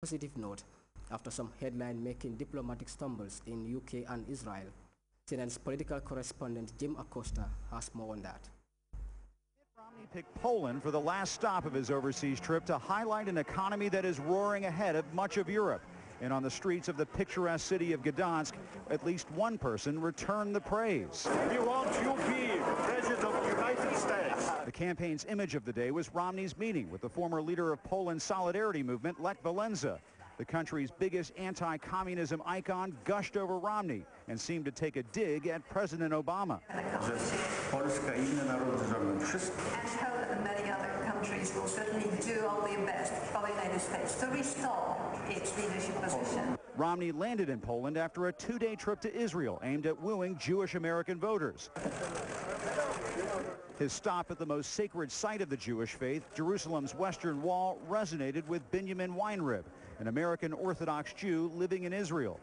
positive note after some headline-making diplomatic stumbles in UK and Israel. CNN's political correspondent Jim Acosta has more on that. Romney picked Poland for the last stop of his overseas trip to highlight an economy that is roaring ahead of much of Europe. And on the streets of the picturesque city of Gdansk, at least one person returned the praise. We want you to be President of the United States. The campaign's image of the day was Romney's meeting with the former leader of Poland's solidarity movement, Lech Walesa. The country's biggest anti-communism icon gushed over Romney and seemed to take a dig at President Obama. And hope that many other countries will certainly do all their best for the United States to restore its leadership position. Romney landed in Poland after a two-day trip to Israel aimed at wooing Jewish American voters. His stop at the most sacred site of the Jewish faith, Jerusalem's Western Wall, resonated with Benjamin Weinrib, an American Orthodox Jew living in Israel.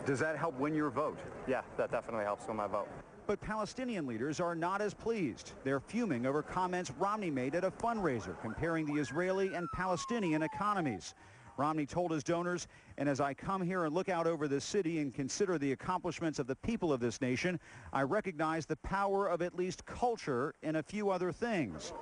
Does that help win your vote? Yeah, that definitely helps win my vote. But Palestinian leaders are not as pleased. They're fuming over comments Romney made at a fundraiser comparing the Israeli and Palestinian economies. Romney told his donors, and as I come here and look out over this city and consider the accomplishments of the people of this nation, I recognize the power of at least culture and a few other things.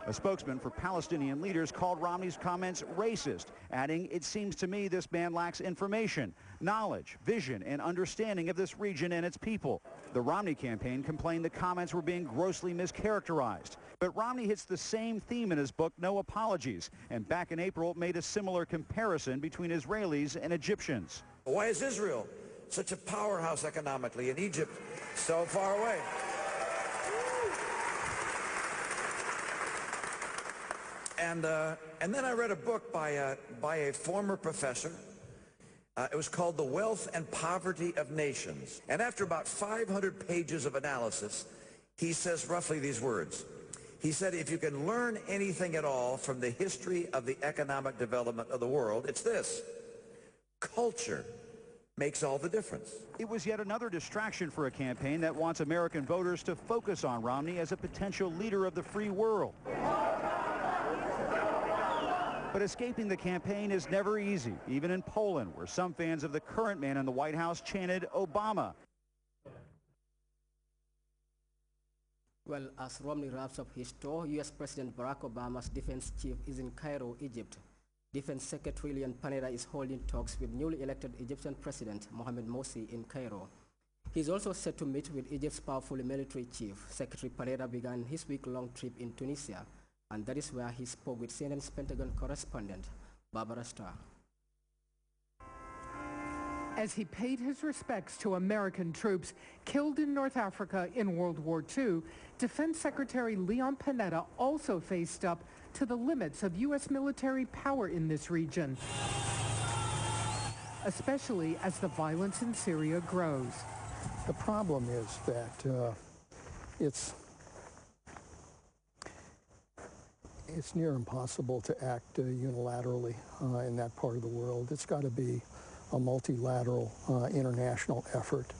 A spokesman for Palestinian leaders called Romney's comments racist, adding, "It seems to me this man lacks information, knowledge, vision, and understanding of this region and its people." The Romney campaign complained the comments were being grossly mischaracterized. But Romney hits the same theme in his book, No Apologies, and back in April made a similar comparison between Israelis and Egyptians. Why is Israel such a powerhouse economically and Egypt so far away? And then I read a book by a former professor. It was called The Wealth and Poverty of Nations. And after about 500 pages of analysis, he says roughly these words. He said, if you can learn anything at all from the history of the economic development of the world, it's this: culture makes all the difference. It was yet another distraction for a campaign that wants American voters to focus on Romney as a potential leader of the free world. But escaping the campaign is never easy, even in Poland, where some fans of the current man in the White House chanted Obama. Well, as Romney wraps up his tour, U.S. President Barack Obama's defense chief is in Cairo, Egypt. Defense Secretary Leon Panetta is holding talks with newly elected Egyptian President Mohamed Morsi in Cairo. He is also set to meet with Egypt's powerful military chief. Secretary Panetta began his week-long trip in Tunisia, and that is where he spoke with CNN's Pentagon correspondent, Barbara Starr. As he paid his respects to American troops killed in North Africa in World War II, Defense Secretary Leon Panetta also faced up to the limits of U.S. military power in this region, especially as the violence in Syria grows. The problem is that it's near impossible to act unilaterally in that part of the world. It's got to be a multilateral international effort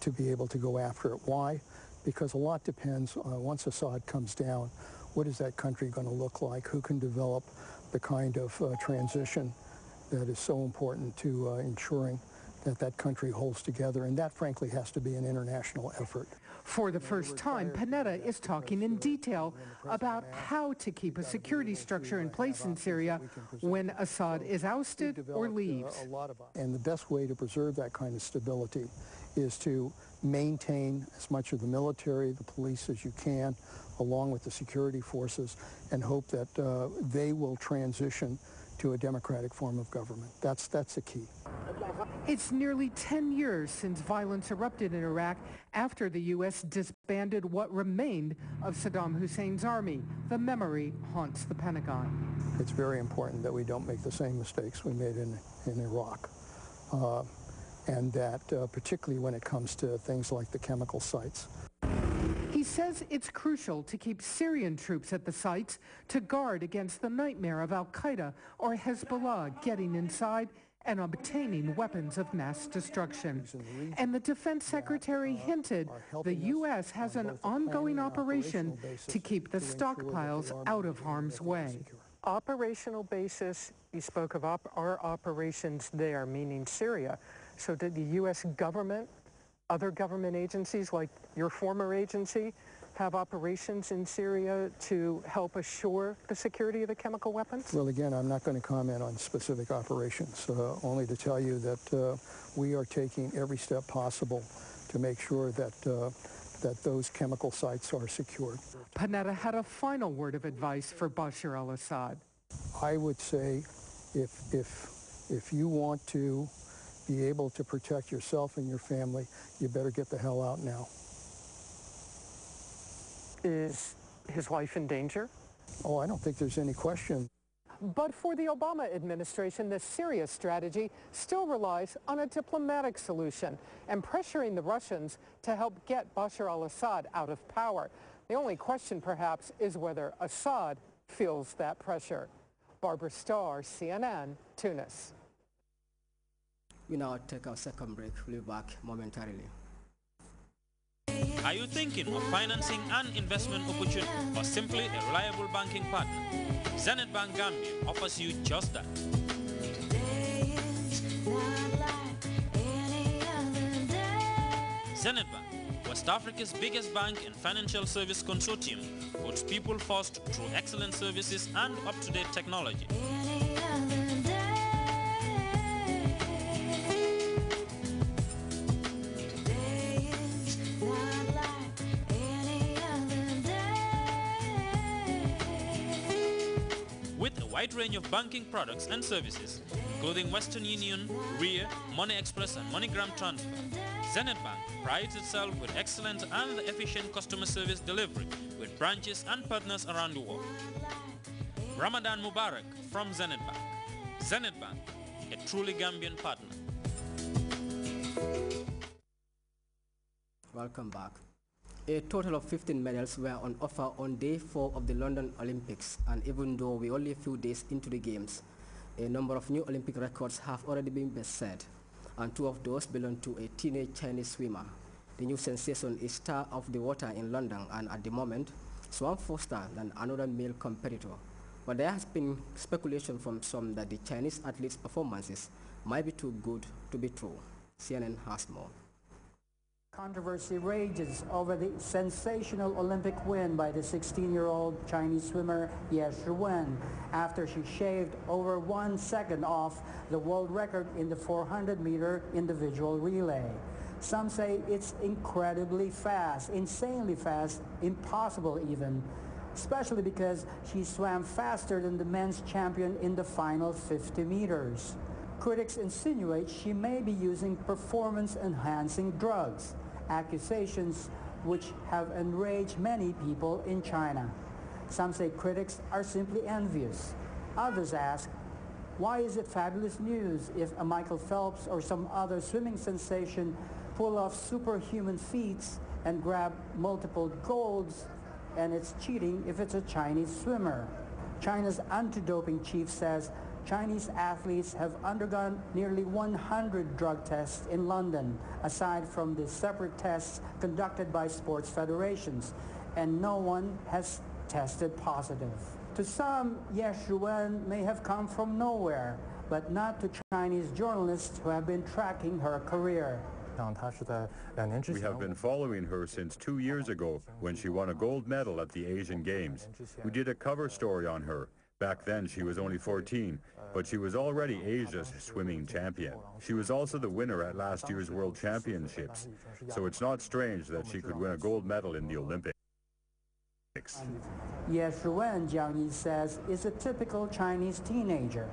to be able to go after it. Why? Because a lot depends, once Assad comes down, what is that country going to look like? Who can develop the kind of transition that is so important to ensuring that that country holds together? And that, frankly, has to be an international effort. For the first time, Panetta is talking in detail about how to keep a security structure in place in Syria when Assad is ousted or leaves. And the best way to preserve that kind of stability is to maintain as much of the military, the police as you can, along with the security forces, and hope that they will transition to a democratic form of government. That's the key. It's nearly 10 years since violence erupted in Iraq after the U.S. disbanded what remained of Saddam Hussein's army. The memory haunts the Pentagon. It's very important that we don't make the same mistakes we made in Iraq. And that particularly when it comes to things like the chemical sites. He says it's crucial to keep Syrian troops at the sites to guard against the nightmare of al-Qaeda or Hezbollah getting inside and obtaining weapons of mass destruction. And the defense secretary hinted the U.S. has an ongoing operation to keep the stockpiles out of harm's way. operational basis, you spoke of our operations there, meaning Syria. So did the U.S. government, other government agencies like your former agency, have operations in Syria to help assure the security of the chemical weapons? Well, again, I'm not going to comment on specific operations, only to tell you that we are taking every step possible to make sure that that those chemical sites are secured. Panetta had a final word of advice for Bashar al-Assad. I would say if you want to be able to protect yourself and your family, you better get the hell out now. Is his life in danger? Oh, I don't think there's any question. But for the Obama administration, the Syria strategy still relies on a diplomatic solution and pressuring the Russians to help get Bashar al-Assad out of power. The only question, perhaps, is whether Assad feels that pressure. Barbara Starr, CNN, Tunis. We now take our second break. We'll be back momentarily. Are you thinking of financing an investment opportunity or simply a reliable banking partner? Zenith Bank Gambia offers you just that. Zenith Bank, West Africa's biggest bank and financial service consortium, puts people first through excellent services and up-to-date technology. With a wide range of banking products and services, including Western Union, RIA, Money Express and MoneyGram Transfer, Zenith Bank prides itself with excellent and efficient customer service delivery with branches and partners around the world. Ramadan Mubarak from Zenith Bank. Zenith Bank, a truly Gambian partner. Welcome back. A total of 15 medals were on offer on day 4 of the London Olympics, and even though we're only a few days into the games, a number of new Olympic records have already been set, and 2 of those belong to a teenage Chinese swimmer. The new sensation is star of the water in London, and at the moment, swam faster than another male competitor. But there has been speculation from some that the Chinese athletes' performances might be too good to be true. CNN has more. Controversy rages over the sensational Olympic win by the 16-year-old Chinese swimmer Ye Shiwen after she shaved over 1 second off the world record in the 400-meter individual relay. Some say it's incredibly fast, insanely fast, impossible even, especially because she swam faster than the men's champion in the final 50 meters. Critics insinuate she may be using performance-enhancing drugs, accusations which have enraged many people in China. Some say critics are simply envious. Others ask, why is it fabulous news if a Michael Phelps or some other swimming sensation pull off superhuman feats and grab multiple golds, and it's cheating if it's a Chinese swimmer? China's anti-doping chief says Chinese athletes have undergone nearly 100 drug tests in London, aside from the separate tests conducted by sports federations, and no one has tested positive. To some, Ye Shiwen may have come from nowhere, but not to Chinese journalists who have been tracking her career. We have been following her since 2 years ago when she won a gold medal at the Asian Games. We did a cover story on her. Back then she was only 14, but she was already Asia's swimming champion. She was also the winner at last year's World Championships, so it's not strange that she could win a gold medal in the Olympics. Ye Shiwen, Jiang Yi says, is a typical Chinese teenager.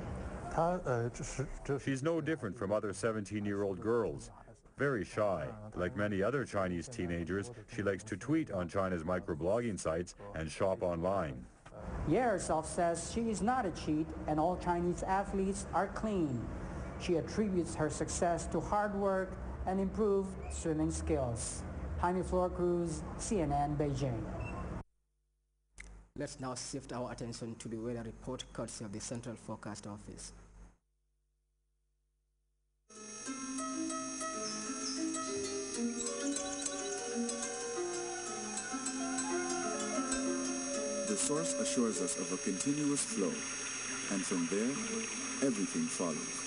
She's no different from other 17-year-old girls. Very shy. Like many other Chinese teenagers, she likes to tweet on China's microblogging sites and shop online. Ye herself says she is not a cheat and all Chinese athletes are clean. She attributes her success to hard work and improved swimming skills. Jaime Flor Cruz, CNN, Beijing. Let's now shift our attention to the weather report courtesy of the Central Forecast Office. The source assures us of a continuous flow And from there, everything follows.